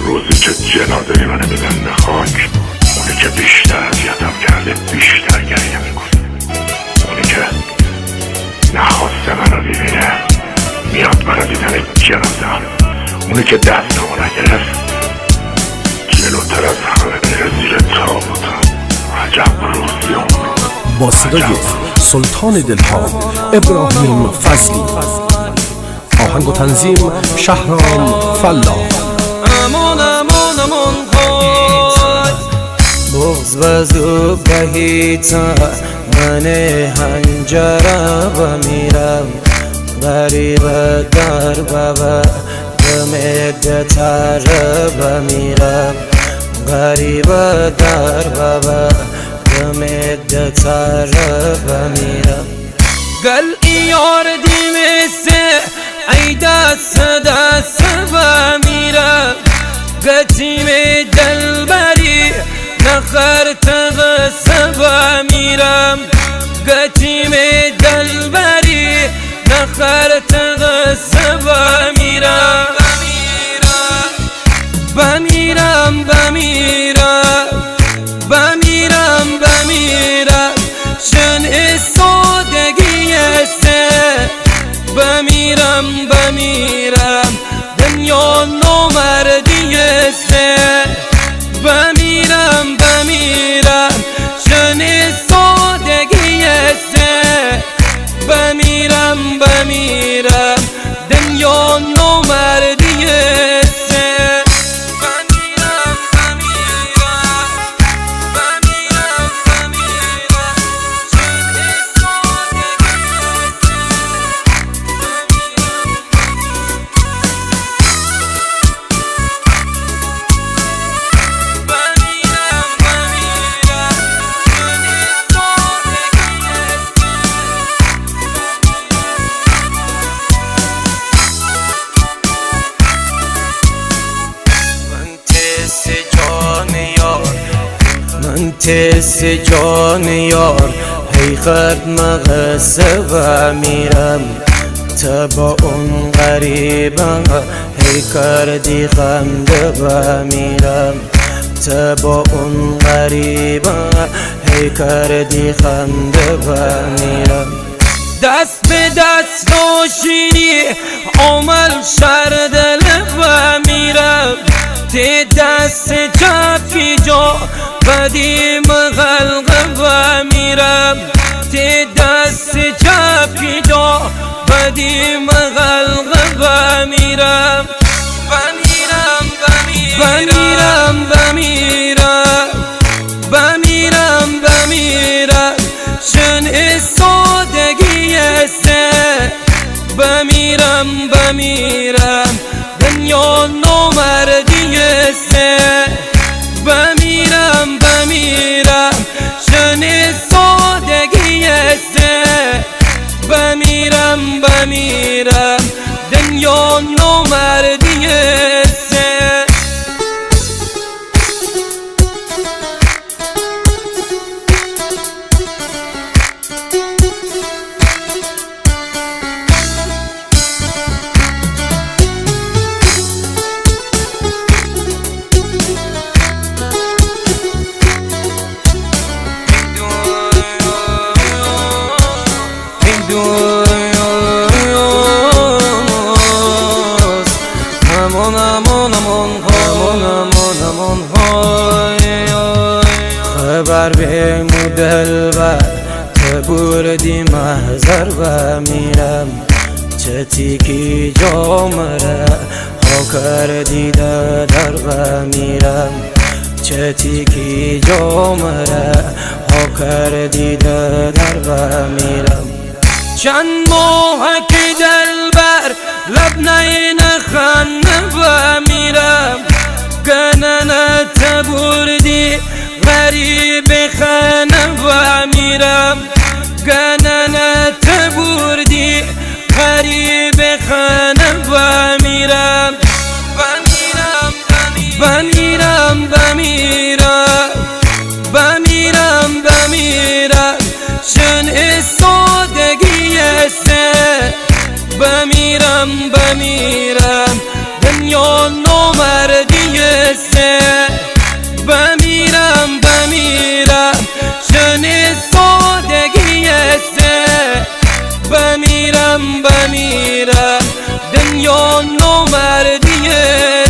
روزی که جنازه منو میزن به خاک، اونی که بیشتر اذیتم کرده بیشتر گریه میکنه. اونی که نخواسته منو ببینه میاد برای دیدن جنازه‌ام. اونی که دستمو نگرفت جلوتر از همه میره زیر تابوتم. عجب روزی اون. با صدای سلطان دلها ابراهیم فضلی، آهنگ و تنظیم شهرام فلاح. امان امان امان خواهد بغز وزو بهیتا من هنجره بمیرم. غریب در بابا دمید تره بمیرم. غریب در بابا دمید تره بمیرم. قل یار دیمسه ای دست دست بمیرم. قتیم دلبری نخر تغسه بمیرم. قتیم دلبری نخر تغسه بمیرم. بمیرم بمیرم بمیرم بمیرم شن سادگی سه. بمیرم بمیرم دنیا نامردی سه. بمیرم بمیرم شن سادگی سه. بمیرم بمیرم دنیا نامردی سه. بمیرم بمیرم بمیرم بمیرم شن سادگی تس جان یار حقیقت مغسه و میرم. تبا اون غریبم هی کردی خنده و میرم. تبا اون غریبم هی کردی خنده و میرم. دست به دست نوشینی عمل شردل و میرم. تی دست چپی جا بدی مغلق و میرم. تی دست چپی جا بدی مغلق و میرم. بمیرم بمیرم بمیرم بمیرم بمیرم شن سادگی سه. بمیرم بمیرم دنیا نامردی سه. بمیرم بمیرم شن سادگی سه. بمیرم بمیرم دنیا نامردی سه. خبر به مدلبر تبردی محضر و میرم. چتیکی جامره ها کردی در و میرم. چتیکی جامره ها کردی در و میرم. چند ماه که دلبر لبنه نخنه و میرم. گننه تبردی غریب خانه و میرم. گننه تبردی غریب خانه و میرم. بمیرم بمیرم بمیرم بمیرم بمیرم شن سادگی سه. بمیرم بمیرم دنیا نامردی سه بمیرم چنین سادگی سه بمیرم دنیا نامردیه